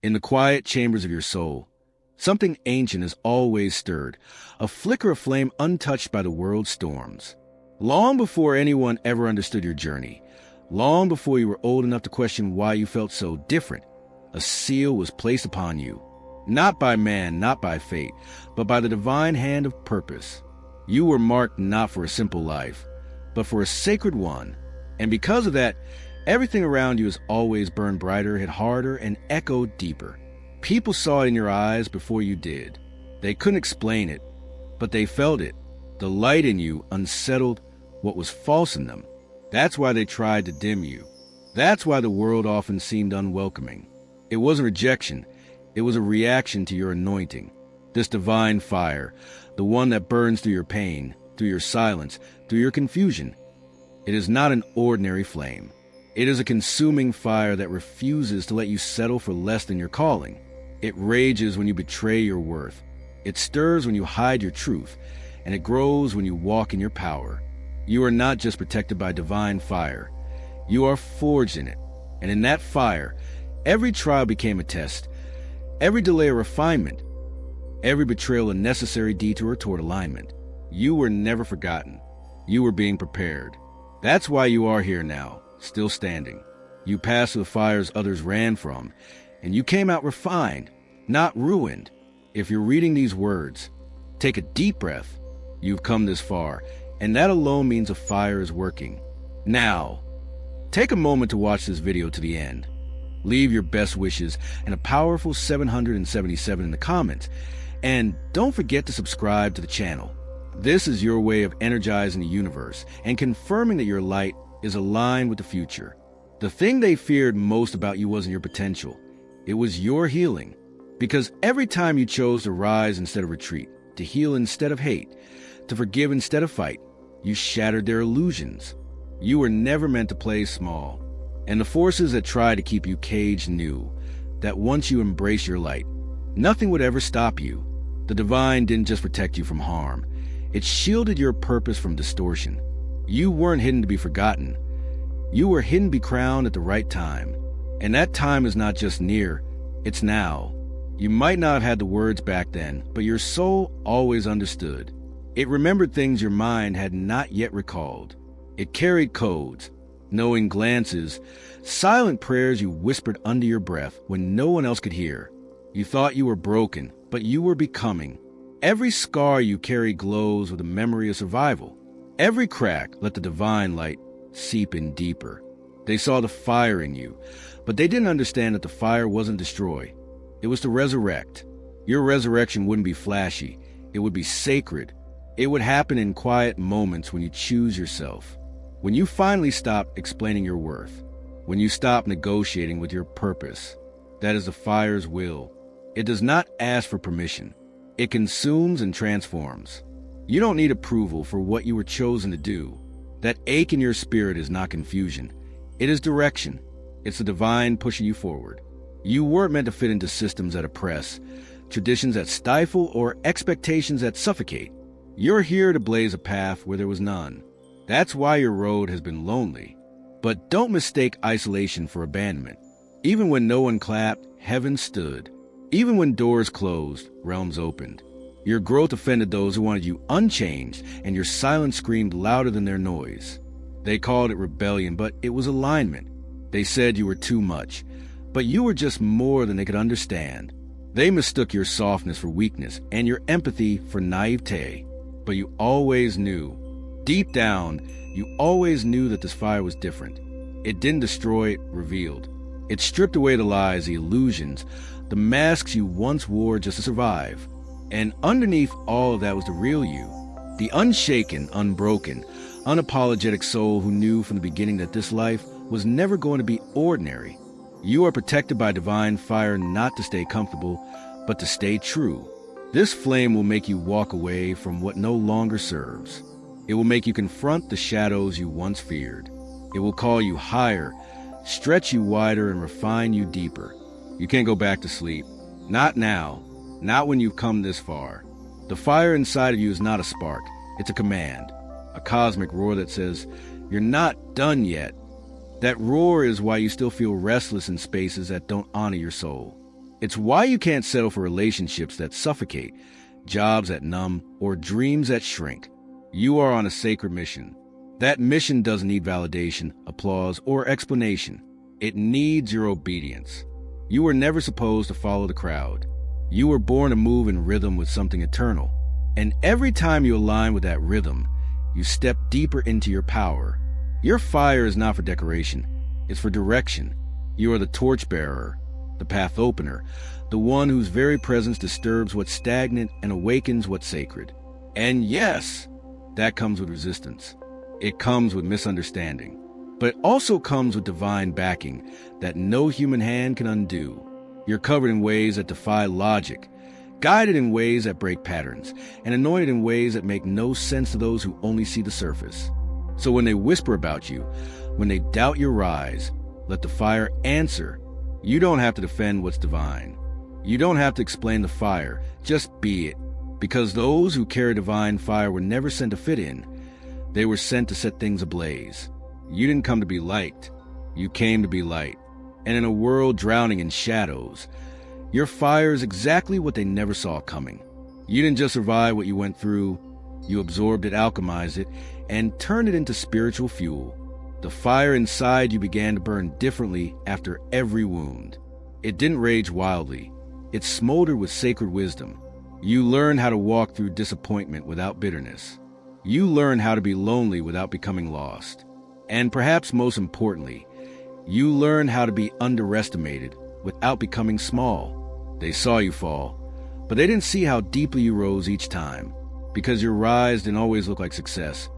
In the quiet chambers of your soul, something ancient has always stirred, a flicker of flame untouched by the world's storms. Long before anyone ever understood your journey, long before you were old enough to question why you felt so different, a seal was placed upon you. Not by man, not by fate, but by the divine hand of purpose. You were marked not for a simple life, but for a sacred one. And because of that, everything around you has always burned brighter, hit harder, and echoed deeper. People saw it in your eyes before you did. They couldn't explain it, but they felt it. The light in you unsettled what was false in them. That's why they tried to dim you. That's why the world often seemed unwelcoming. It wasn't rejection. It was a reaction to your anointing. This divine fire, the one that burns through your pain, through your silence, through your confusion. It is not an ordinary flame. It is a consuming fire that refuses to let you settle for less than your calling. It rages when you betray your worth. It stirs when you hide your truth, and it grows when you walk in your power. You are not just protected by divine fire. You are forged in it. And in that fire, every trial became a test, every delay a refinement, every betrayal a necessary detour toward alignment. You were never forgotten. You were being prepared. That's why you are here now, still standing. You passed through the fires others ran from, and you came out refined, not ruined. If you're reading these words, take a deep breath. You've come this far, and that alone means a fire is working. Now, take a moment to watch this video to the end. Leave your best wishes and a powerful 777 in the comments, and don't forget to subscribe to the channel. This is your way of energizing the universe and confirming that your light is aligned with the future. The thing they feared most about you wasn't your potential. It was your healing. Because every time you chose to rise instead of retreat, to heal instead of hate, to forgive instead of fight, you shattered their illusions. You were never meant to play small. And the forces that tried to keep you caged knew that once you embrace your light, nothing would ever stop you. The divine didn't just protect you from harm. It shielded your purpose from distortion. You weren't hidden to be forgotten. You were hidden to be crowned at the right time. And that time is not just near, it's now. You might not have had the words back then, but your soul always understood. It remembered things your mind had not yet recalled. It carried codes, knowing glances, silent prayers you whispered under your breath when no one else could hear. You thought you were broken, but you were becoming. Every scar you carry glows with a memory of survival. Every crack let the divine light seep in deeper. They saw the fire in you, but they didn't understand that the fire wasn't destroy. It was to resurrect. Your resurrection wouldn't be flashy. It would be sacred. It would happen in quiet moments when you choose yourself. When you finally stop explaining your worth. When you stop negotiating with your purpose. That is the fire's will. It does not ask for permission. It consumes and transforms. You don't need approval for what you were chosen to do. That ache in your spirit is not confusion. It is direction. It's the divine pushing you forward. You weren't meant to fit into systems that oppress, traditions that stifle, or expectations that suffocate. You're here to blaze a path where there was none. That's why your road has been lonely. But don't mistake isolation for abandonment. Even when no one clapped, heaven stood. Even when doors closed, realms opened. Your growth offended those who wanted you unchanged, and your silence screamed louder than their noise. They called it rebellion, but it was alignment. They said you were too much, but you were just more than they could understand. They mistook your softness for weakness and your empathy for naivete. But you always knew. Deep down, you always knew that this fire was different. It didn't destroy, it revealed. It stripped away the lies, the illusions, the masks you once wore just to survive. And underneath all of that was the real you. The unshaken, unbroken, unapologetic soul who knew from the beginning that this life was never going to be ordinary. You are protected by divine fire not to stay comfortable, but to stay true. This flame will make you walk away from what no longer serves. It will make you confront the shadows you once feared. It will call you higher, stretch you wider, and refine you deeper. You can't go back to sleep. Not now. Not when you've come this far. The fire inside of you is not a spark. It's a command. A cosmic roar that says, you're not done yet. That roar is why you still feel restless in spaces that don't honor your soul. It's why you can't settle for relationships that suffocate, jobs that numb, or dreams that shrink. You are on a sacred mission. That mission doesn't need validation, applause, or explanation. It needs your obedience. You were never supposed to follow the crowd. You were born to move in rhythm with something eternal. And every time you align with that rhythm, you step deeper into your power. Your fire is not for decoration. It's for direction. You are the torchbearer, the path opener, the one whose very presence disturbs what's stagnant and awakens what's sacred. And yes, that comes with resistance. It comes with misunderstanding. But it also comes with divine backing that no human hand can undo. You're covered in ways that defy logic, guided in ways that break patterns, and anointed in ways that make no sense to those who only see the surface. So when they whisper about you, when they doubt your rise, let the fire answer. You don't have to defend what's divine. You don't have to explain the fire. Just be it. Because those who carry divine fire were never sent to fit in. They were sent to set things ablaze. You didn't come to be liked. You came to be light. And in a world drowning in shadows, your fire is exactly what they never saw coming. You didn't just survive what you went through. You absorbed it, alchemized it, and turned it into spiritual fuel. The fire inside you began to burn differently after every wound. It didn't rage wildly. It smoldered with sacred wisdom. You learned how to walk through disappointment without bitterness. You learned how to be lonely without becoming lost. And perhaps most importantly, you learned how to be underestimated without becoming small. They saw you fall, but they didn't see how deeply you rose each time, because your rise didn't always look like success.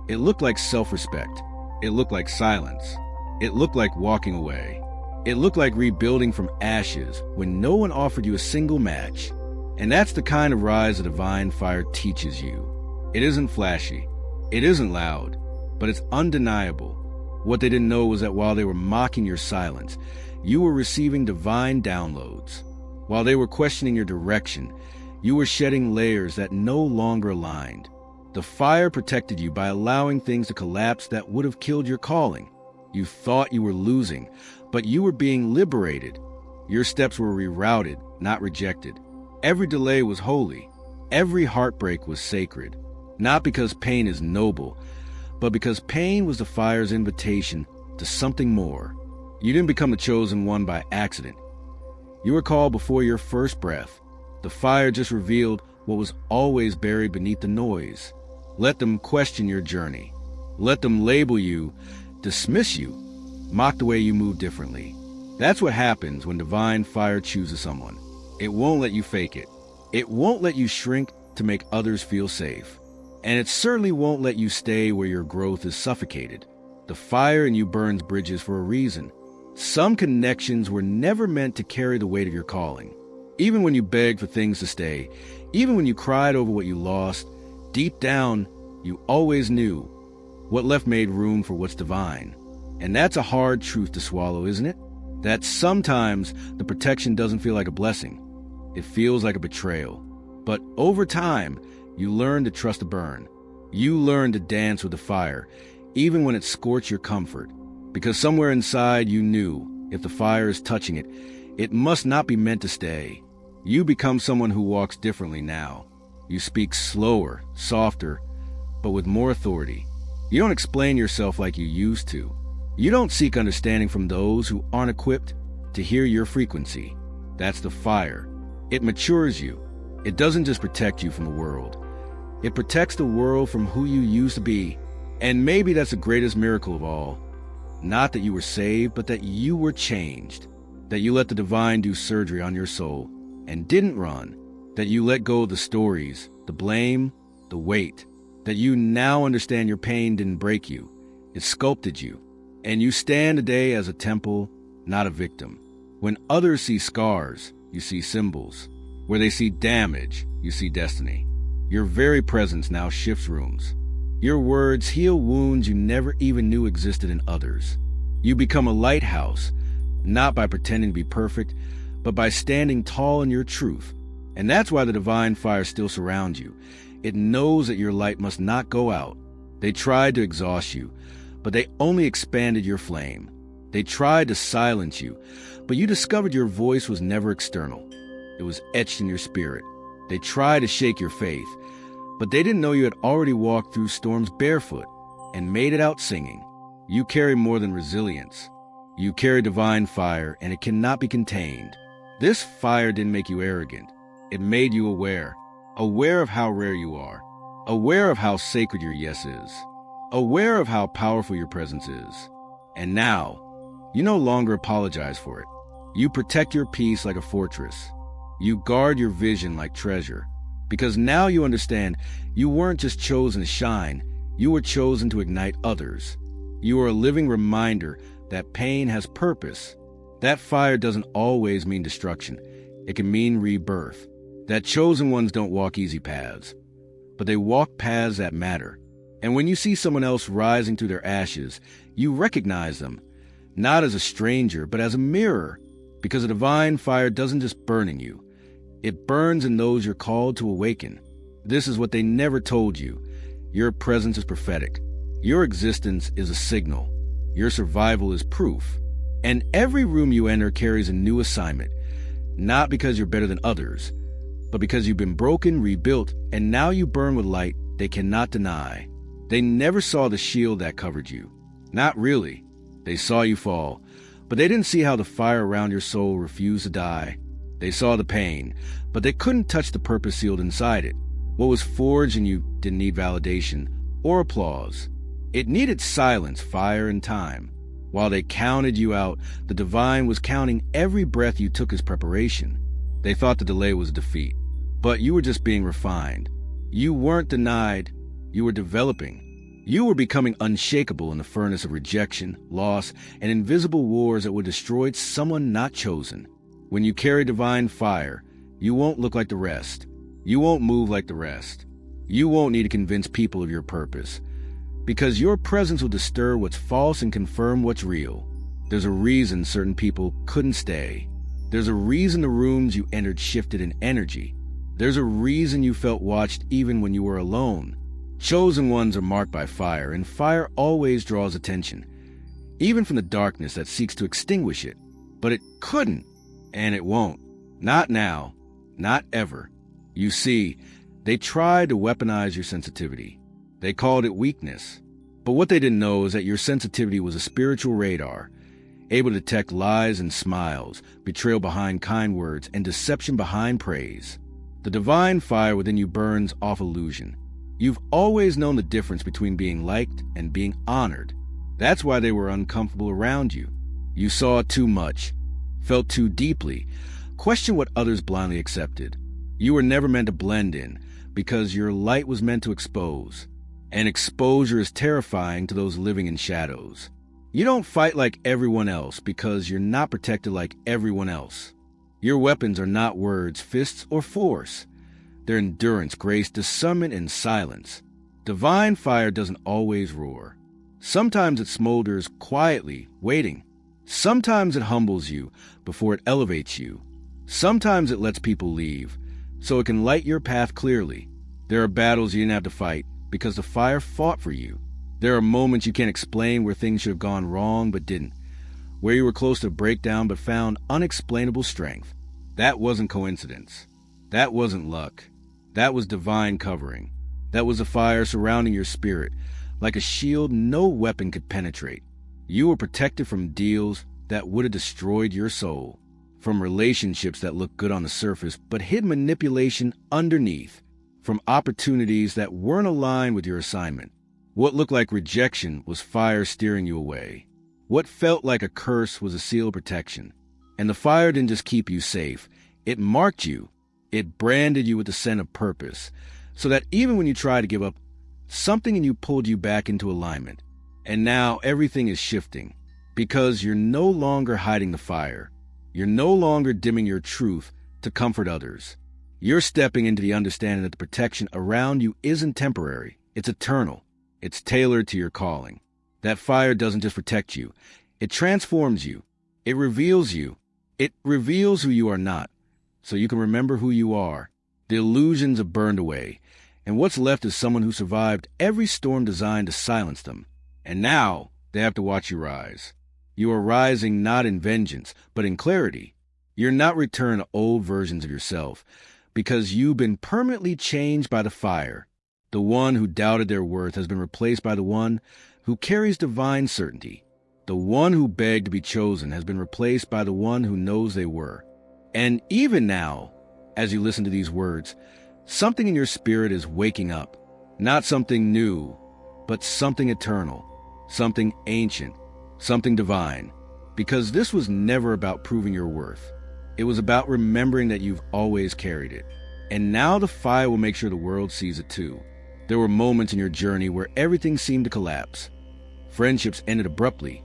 It looked like self-respect. It looked like silence. It looked like walking away. It looked like rebuilding from ashes when no one offered you a single match. And that's the kind of rise the divine fire teaches you. It isn't flashy. It isn't loud, but it's undeniable. What they didn't know was that while they were mocking your silence, you were receiving divine downloads. While they were questioning your direction, you were shedding layers that no longer aligned. The fire protected you by allowing things to collapse that would have killed your calling. You thought you were losing, but you were being liberated. Your steps were rerouted, not rejected. Every delay was holy. Every heartbreak was sacred. Not because pain is noble, but because pain was the fire's invitation to something more. You didn't become the chosen one by accident. You were called before your first breath. The fire just revealed what was always buried beneath the noise. Let them question your journey. Let them label you, dismiss you, mock the way you move differently. That's what happens when divine fire chooses someone. It won't let you fake it. It won't let you shrink to make others feel safe. And it certainly won't let you stay where your growth is suffocated. The fire in you burns bridges for a reason. Some connections were never meant to carry the weight of your calling. Even when you begged for things to stay, even when you cried over what you lost, deep down, you always knew what left made room for what's divine. And that's a hard truth to swallow, isn't it? That sometimes the protection doesn't feel like a blessing. It feels like a betrayal. But over time, you learn to trust the burn. You learn to dance with the fire, even when it scorched your comfort. Because somewhere inside you knew, if the fire is touching it, it must not be meant to stay. You become someone who walks differently now. You speak slower, softer, but with more authority. You don't explain yourself like you used to. You don't seek understanding from those who aren't equipped to hear your frequency. That's the fire. It matures you. It doesn't just protect you from the world. It protects the world from who you used to be. And maybe that's the greatest miracle of all. Not that you were saved, but that you were changed. That you let the divine do surgery on your soul and didn't run. That you let go of the stories, the blame, the weight. That you now understand your pain didn't break you. It sculpted you. And you stand today as a temple, not a victim. When others see scars, you see symbols. Where they see damage, you see destiny. Your very presence now shifts rooms. Your words heal wounds you never even knew existed in others. You become a lighthouse, not by pretending to be perfect, but by standing tall in your truth. And that's why the divine fire still surrounds you. It knows that your light must not go out. They tried to exhaust you, but they only expanded your flame. They tried to silence you, but you discovered your voice was never external. It was etched in your spirit. They tried to shake your faith, but they didn't know you had already walked through storms barefoot and made it out singing. You carry more than resilience. You carry divine fire, and it cannot be contained. This fire didn't make you arrogant. It made you aware of how rare you are, aware of how sacred your yes is, aware of how powerful your presence is. And now, you no longer apologize for it. You protect your peace like a fortress. You guard your vision like treasure. Because now you understand you weren't just chosen to shine, you were chosen to ignite others. You are a living reminder that pain has purpose. That fire doesn't always mean destruction. It can mean rebirth. That chosen ones don't walk easy paths, but they walk paths that matter. And when you see someone else rising through their ashes, you recognize them, not as a stranger, but as a mirror, because a divine fire doesn't just burn in you. It burns in those you're called to awaken. This is what they never told you. Your presence is prophetic. Your existence is a signal. Your survival is proof. And every room you enter carries a new assignment, not because you're better than others, but because you've been broken, rebuilt, and now you burn with light they cannot deny. They never saw the shield that covered you. Not really. They saw you fall, but they didn't see how the fire around your soul refused to die. They saw the pain, but they couldn't touch the purpose sealed inside it. What was forged in you didn't need validation or applause. It needed silence, fire, and time. While they counted you out, the divine was counting every breath you took as preparation. They thought the delay was a defeat, but you were just being refined. You weren't denied, you were developing. You were becoming unshakable in the furnace of rejection, loss, and invisible wars that would destroy someone not chosen. When you carry divine fire, you won't look like the rest. You won't move like the rest. You won't need to convince people of your purpose, because your presence will disturb what's false and confirm what's real. There's a reason certain people couldn't stay. There's a reason the rooms you entered shifted in energy. There's a reason you felt watched even when you were alone. Chosen ones are marked by fire, and fire always draws attention, even from the darkness that seeks to extinguish it. But it couldn't, and it won't. Not now, not ever. You see, they tried to weaponize your sensitivity. They called it weakness. But what they didn't know is that your sensitivity was a spiritual radar, able to detect lies and smiles, betrayal behind kind words, and deception behind praise. The divine fire within you burns off illusion. You've always known the difference between being liked and being honored. That's why they were uncomfortable around you. You saw too much, felt too deeply, questioned what others blindly accepted. You were never meant to blend in, because your light was meant to expose. And exposure is terrifying to those living in shadows. You don't fight like everyone else because you're not protected like everyone else. Your weapons are not words, fists, or force. They're endurance, grace, discernment, and silence. Divine fire doesn't always roar. Sometimes it smolders quietly, waiting. Sometimes it humbles you before it elevates you. Sometimes it lets people leave, so it can light your path clearly. There are battles you didn't have to fight because the fire fought for you. There are moments you can't explain where things should have gone wrong but didn't, where you were close to breakdown but found unexplainable strength. That wasn't coincidence. That wasn't luck. That was divine covering. That was a fire surrounding your spirit, like a shield no weapon could penetrate. You were protected from deals that would have destroyed your soul, from relationships that looked good on the surface but hid manipulation underneath, from opportunities that weren't aligned with your assignment. What looked like rejection was fire steering you away. What felt like a curse was a seal of protection. And the fire didn't just keep you safe, it marked you. It branded you with the scent of purpose, so that even when you tried to give up, something in you pulled you back into alignment. And now everything is shifting, because you're no longer hiding the fire. You're no longer dimming your truth to comfort others. You're stepping into the understanding that the protection around you isn't temporary, it's eternal. It's tailored to your calling. That fire doesn't just protect you, it transforms you. It reveals you. It reveals who you are not, so you can remember who you are. The illusions have burned away, and what's left is someone who survived every storm designed to silence them. And now they have to watch you rise. You are rising not in vengeance, but in clarity. You're not returning to old versions of yourself, because you've been permanently changed by the fire. The one who doubted their worth has been replaced by the one who carries divine certainty. The one who begged to be chosen has been replaced by the one who knows they were. And even now, as you listen to these words, something in your spirit is waking up. Not something new, but something eternal, something ancient, something divine. Because this was never about proving your worth. It was about remembering that you've always carried it. And now the fire will make sure the world sees it too. There were moments in your journey where everything seemed to collapse. Friendships ended abruptly.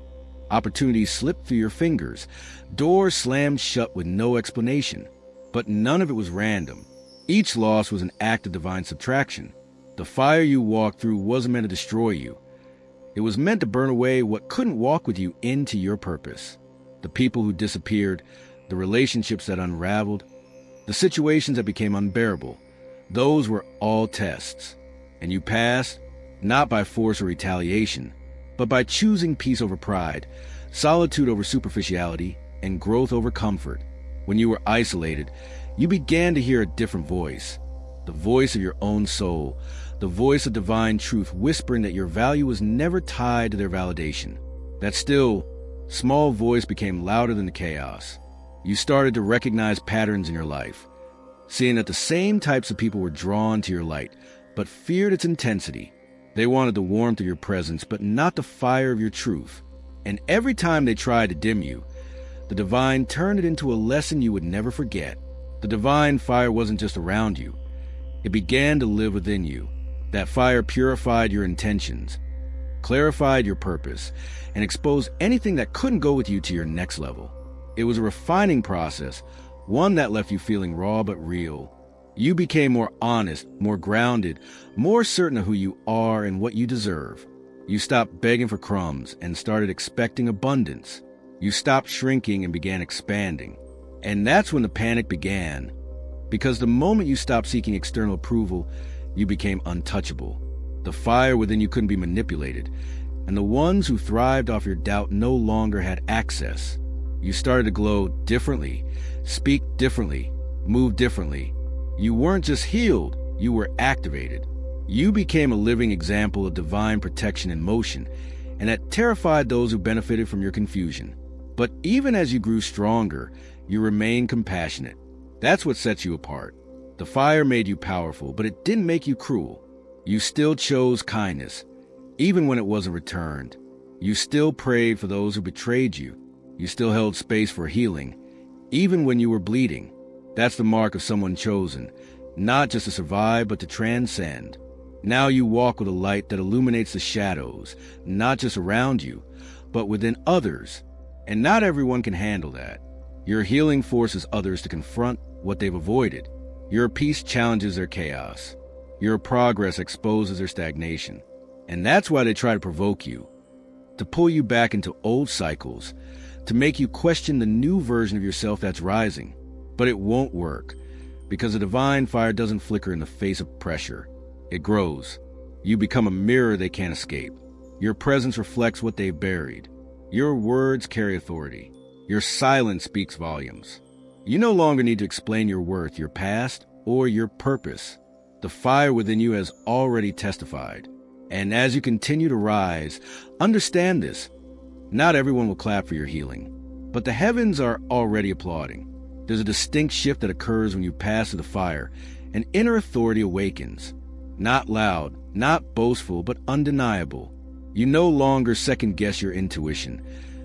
Opportunities slipped through your fingers. Doors slammed shut with no explanation. But none of it was random. Each loss was an act of divine subtraction. The fire you walked through wasn't meant to destroy you. It was meant to burn away what couldn't walk with you into your purpose. The people who disappeared, the relationships that unraveled, the situations that became unbearable, those were all tests. And you passed, not by force or retaliation, but by choosing peace over pride, solitude over superficiality, and growth over comfort. When you were isolated, you began to hear a different voice, the voice of your own soul, the voice of divine truth whispering that your value was never tied to their validation. That still, small voice became louder than the chaos. You started to recognize patterns in your life, seeing that the same types of people were drawn to your light, but feared its intensity. They wanted the warmth of your presence, but not the fire of your truth. And every time they tried to dim you, the divine turned it into a lesson you would never forget. The divine fire wasn't just around you. It began to live within you. That fire purified your intentions, clarified your purpose, and exposed anything that couldn't go with you to your next level. It was a refining process, one that left you feeling raw but real. You became more honest, more grounded, more certain of who you are and what you deserve. You stopped begging for crumbs and started expecting abundance. You stopped shrinking and began expanding. And that's when the panic began. Because the moment you stopped seeking external approval, you became untouchable. The fire within you couldn't be manipulated. And the ones who thrived off your doubt no longer had access. You started to glow differently, speak differently, move differently. You weren't just healed, you were activated. You became a living example of divine protection in motion, and that terrified those who benefited from your confusion. But even as you grew stronger, you remained compassionate. That's what sets you apart. The fire made you powerful, but it didn't make you cruel. You still chose kindness, even when it wasn't returned. You still prayed for those who betrayed you. You still held space for healing, even when you were bleeding. That's the mark of someone chosen, not just to survive, but to transcend. Now you walk with a light that illuminates the shadows, not just around you, but within others. And not everyone can handle that. Your healing forces others to confront what they've avoided. Your peace challenges their chaos. Your progress exposes their stagnation. And that's why they try to provoke you, to pull you back into old cycles, to make you question the new version of yourself that's rising. But it won't work, because the divine fire doesn't flicker in the face of pressure. It grows. You become a mirror they can't escape. Your presence reflects what they've buried. Your words carry authority. Your silence speaks volumes. You no longer need to explain your worth, your past, or your purpose. The fire within you has already testified. And as you continue to rise, understand this. Not everyone will clap for your healing, but the heavens are already applauding. There's a distinct shift that occurs when you pass through the fire. An inner authority awakens. Not loud, not boastful, but undeniable. You no longer second-guess your intuition,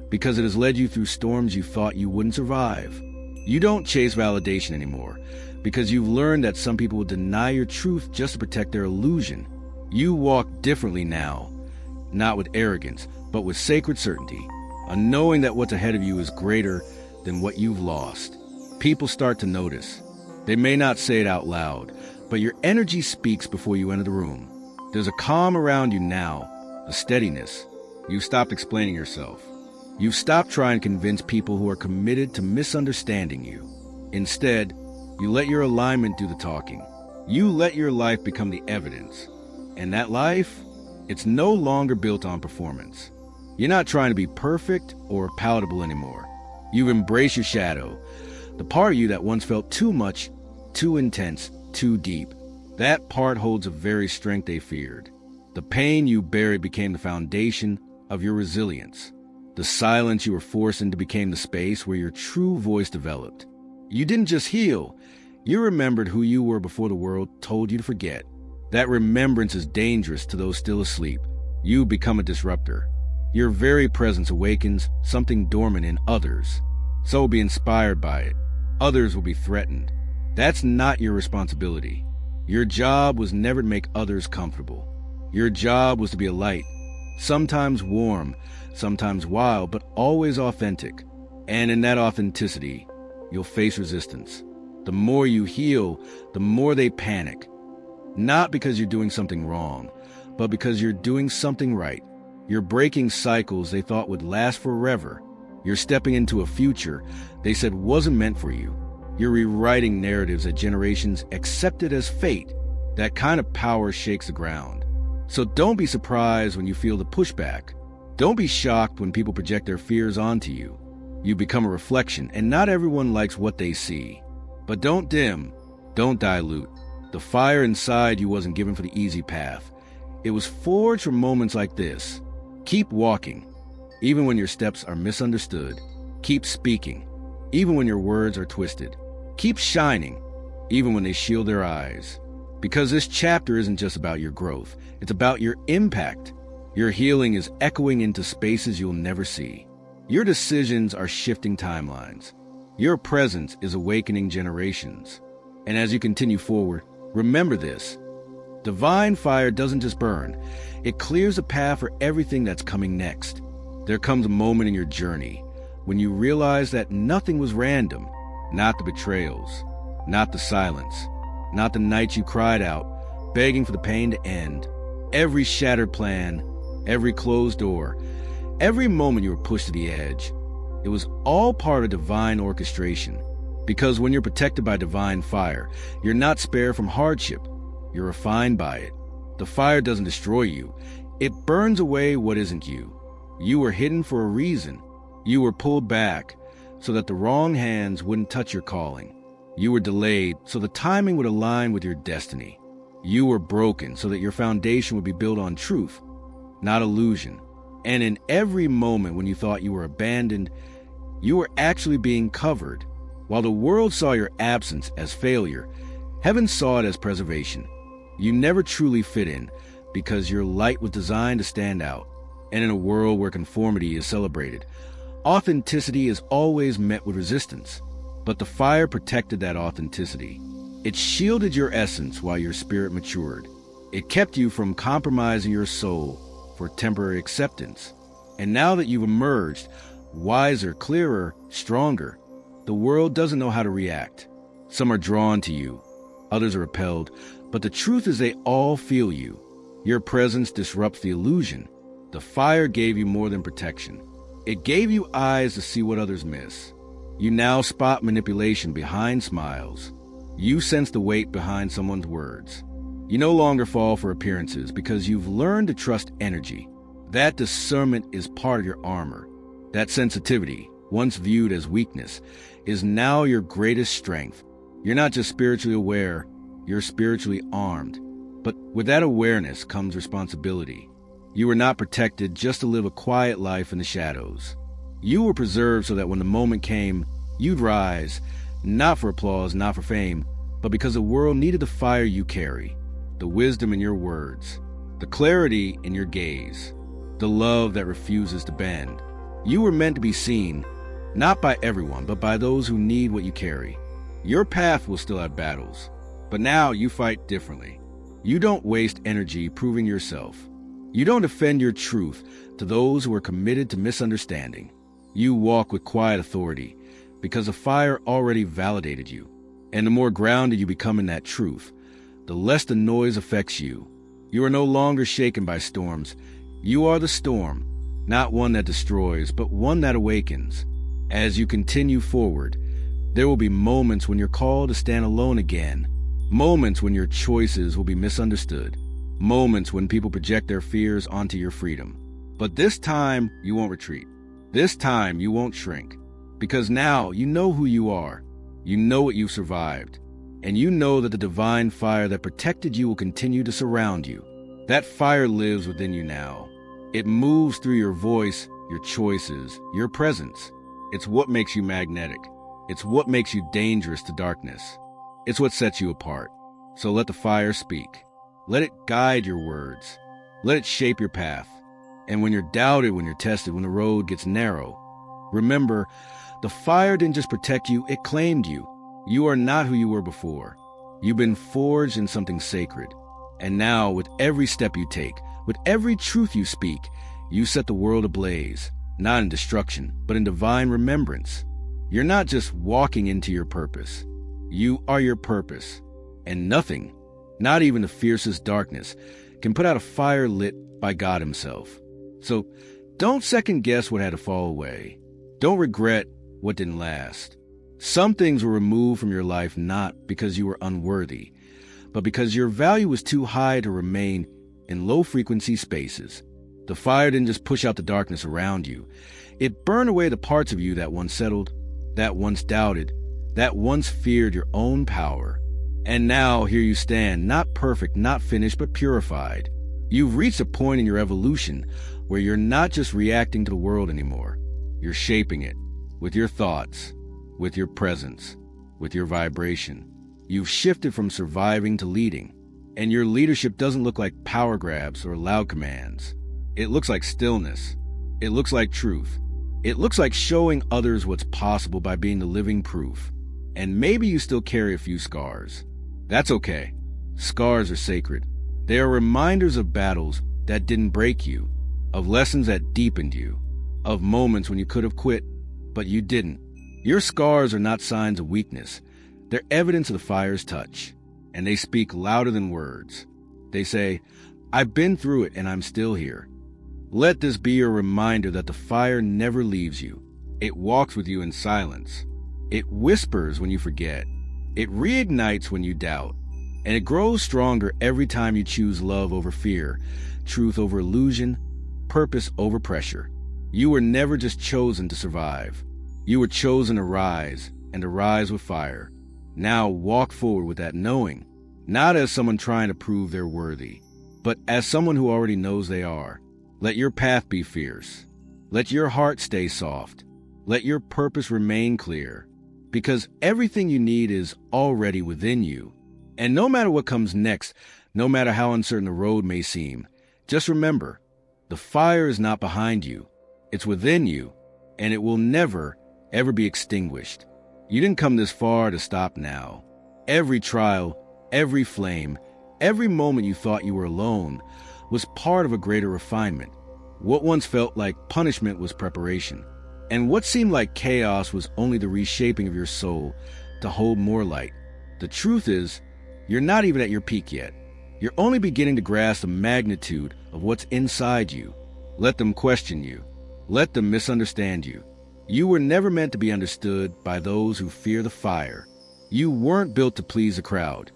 because it has led you through storms you thought you wouldn't survive. You don't chase validation anymore, because you've learned that some people will deny your truth just to protect their illusion. You walk differently now, not with arrogance, but with sacred certainty, a knowing that what's ahead of you is greater than what you've lost. People start to notice. They may not say it out loud, but your energy speaks before you enter the room. There's a calm around you now, a steadiness. You've stopped explaining yourself. You've stopped trying to convince people who are committed to misunderstanding you. Instead, you let your alignment do the talking. You let your life become the evidence. And that life, it's no longer built on performance. You're not trying to be perfect or palatable anymore. You've embraced your shadow, the part of you that once felt too much, too intense, too deep. That part holds a very strength they feared. The pain you buried became the foundation of your resilience. The silence you were forced into became the space where your true voice developed. You didn't just heal, you remembered who you were before the world told you to forget. That remembrance is dangerous to those still asleep. You become a disruptor. Your very presence awakens something dormant in others. So be inspired by it. Others will be threatened. That's not your responsibility. Your job was never to make others comfortable. Your job was to be a light, sometimes warm, sometimes wild, but always authentic. And in that authenticity, you'll face resistance. The more you heal, the more they panic. Not because you're doing something wrong, but because you're doing something right. You're breaking cycles they thought would last forever. You're stepping into a future they said wasn't meant for you. You're rewriting narratives that generations accepted as fate. That kind of power shakes the ground. So don't be surprised when you feel the pushback. Don't be shocked when people project their fears onto you. You become a reflection, and not everyone likes what they see. But don't dim, don't dilute. The fire inside you wasn't given for the easy path. It was forged for moments like this. Keep walking, even when your steps are misunderstood. Keep speaking, even when your words are twisted. Keep shining, even when they shield their eyes. Because this chapter isn't just about your growth, it's about your impact. Your healing is echoing into spaces you'll never see. Your decisions are shifting timelines. Your presence is awakening generations. And as you continue forward, remember this. Divine fire doesn't just burn. It clears a path for everything that's coming next. There comes a moment in your journey when you realize that nothing was random. Not the betrayals, not the silence, not the nights you cried out, begging for the pain to end. Every shattered plan, every closed door, every moment you were pushed to the edge. It was all part of divine orchestration. Because when you're protected by divine fire, you're not spared from hardship. You're refined by it. The fire doesn't destroy you. It burns away what isn't you. You were hidden for a reason. You were pulled back so that the wrong hands wouldn't touch your calling. You were delayed so the timing would align with your destiny. You were broken so that your foundation would be built on truth, not illusion. And in every moment when you thought you were abandoned, you were actually being covered. While the world saw your absence as failure, heaven saw it as preservation. You never truly fit in because your light was designed to stand out. And in a world where conformity is celebrated, authenticity is always met with resistance. But the fire protected that authenticity. It shielded your essence while your spirit matured. It kept you from compromising your soul for temporary acceptance. And now that you've emerged, wiser, clearer, stronger, the world doesn't know how to react. Some are drawn to you, others are repelled, but the truth is they all feel you. Your presence disrupts the illusion. The fire gave you more than protection. It gave you eyes to see what others miss. You now spot manipulation behind smiles. You sense the weight behind someone's words. You no longer fall for appearances because you've learned to trust energy. That discernment is part of your armor. That sensitivity, once viewed as weakness, is now your greatest strength. You're not just spiritually aware, you're spiritually armed. But with that awareness comes responsibility. You were not protected just to live a quiet life in the shadows. You were preserved so that when the moment came, you'd rise, not for applause, not for fame, but because the world needed the fire you carry, the wisdom in your words, the clarity in your gaze, the love that refuses to bend. You were meant to be seen, not by everyone, but by those who need what you carry. Your path will still have battles, but now you fight differently. You don't waste energy proving yourself. You don't defend your truth to those who are committed to misunderstanding. You walk with quiet authority because the fire already validated you. And the more grounded you become in that truth, the less the noise affects you. You are no longer shaken by storms. You are the storm, not one that destroys, but one that awakens. As you continue forward, there will be moments when you're called to stand alone again. Moments when your choices will be misunderstood. Moments when people project their fears onto your freedom. But this time, you won't retreat. This time, you won't shrink. Because now, you know who you are. You know what you've survived. And you know that the divine fire that protected you will continue to surround you. That fire lives within you now. It moves through your voice, your choices, your presence. It's what makes you magnetic. It's what makes you dangerous to darkness. It's what sets you apart. So let the fire speak. Let it guide your words. Let it shape your path. And when you're doubted, when you're tested, when the road gets narrow, remember, the fire didn't just protect you, it claimed you. You are not who you were before. You've been forged in something sacred. And now, with every step you take, with every truth you speak, you set the world ablaze, not in destruction, but in divine remembrance. You're not just walking into your purpose. You are your purpose. And nothing, not even the fiercest darkness, can put out a fire lit by God Himself. So don't second guess what had to fall away. Don't regret what didn't last. Some things were removed from your life not because you were unworthy, but because your value was too high to remain in low-frequency spaces. The fire didn't just push out the darkness around you. It burned away the parts of you that once settled, that once doubted, that once feared your own power. And now here you stand, not perfect, not finished, but purified. You've reached a point in your evolution where you're not just reacting to the world anymore. You're shaping it with your thoughts, with your presence, with your vibration. You've shifted from surviving to leading. And your leadership doesn't look like power grabs or loud commands. It looks like stillness. It looks like truth. It looks like showing others what's possible by being the living proof. And maybe you still carry a few scars. That's okay. Scars are sacred. They are reminders of battles that didn't break you, of lessons that deepened you, of moments when you could have quit, but you didn't. Your scars are not signs of weakness. They're evidence of the fire's touch, and they speak louder than words. They say, I've been through it and I'm still here. Let this be your reminder that the fire never leaves you. It walks with you in silence. It whispers when you forget. It reignites when you doubt. And it grows stronger every time you choose love over fear, truth over illusion, purpose over pressure. You were never just chosen to survive. You were chosen to rise, and to rise with fire. Now walk forward with that knowing, not as someone trying to prove they're worthy, but as someone who already knows they are. Let your path be fierce. Let your heart stay soft. Let your purpose remain clear, because everything you need is already within you. And no matter what comes next, no matter how uncertain the road may seem, just remember, the fire is not behind you. It's within you, and it will never, ever be extinguished. You didn't come this far to stop now. Every trial, every flame, every moment you thought you were alone was part of a greater refinement. What once felt like punishment was preparation, and what seemed like chaos was only the reshaping of your soul to hold more light. The truth is, you're not even at your peak yet. You're only beginning to grasp the magnitude of what's inside you. Let them question you. Let them misunderstand you. You were never meant to be understood by those who fear the fire. You weren't built to please the crowd.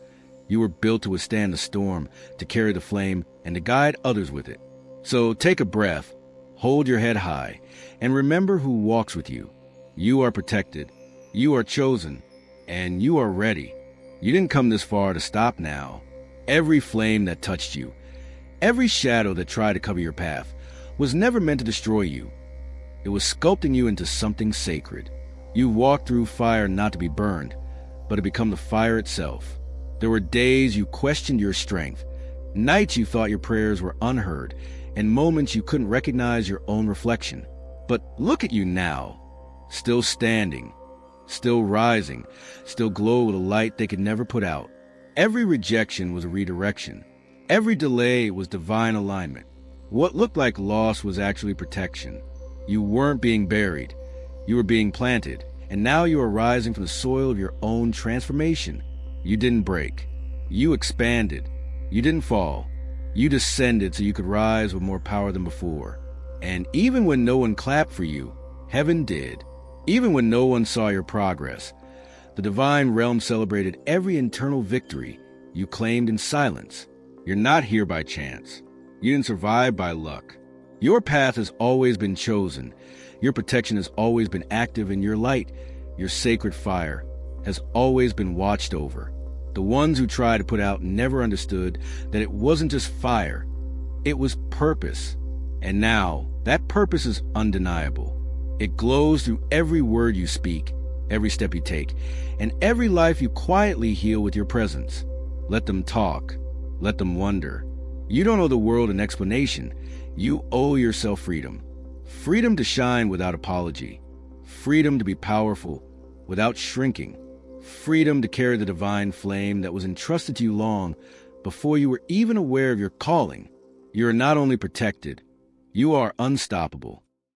You were built to withstand the storm, to carry the flame, and to guide others with it. So take a breath, hold your head high, and remember who walks with you. You are protected, you are chosen, and you are ready. You didn't come this far to stop now. Every flame that touched you, every shadow that tried to cover your path, was never meant to destroy you. It was sculpting you into something sacred. You walked through fire not to be burned, but to become the fire itself. There were days you questioned your strength, nights you thought your prayers were unheard, and moments you couldn't recognize your own reflection. But look at you now, still standing, still rising, still glow with a light they could never put out. Every rejection was a redirection. Every delay was divine alignment. What looked like loss was actually protection. You weren't being buried. You were being planted, and now you are rising from the soil of your own transformation. You didn't break. You expanded. You didn't fall. You descended so you could rise with more power than before. And even when no one clapped for you, heaven did. Even when no one saw your progress, the divine realm celebrated every internal victory you claimed in silence. You're not here by chance. You didn't survive by luck. Your path has always been chosen. Your protection has always been active, and your light, your sacred fire, has always been watched over. The ones who tried to put out never understood that it wasn't just fire, it was purpose. And now, that purpose is undeniable. It glows through every word you speak, every step you take, and every life you quietly heal with your presence. Let them talk. Let them wonder. You don't owe the world an explanation. You owe yourself freedom. Freedom to shine without apology. Freedom to be powerful without shrinking. Freedom to carry the divine flame that was entrusted to you long before you were even aware of your calling. You are not only protected, you are unstoppable.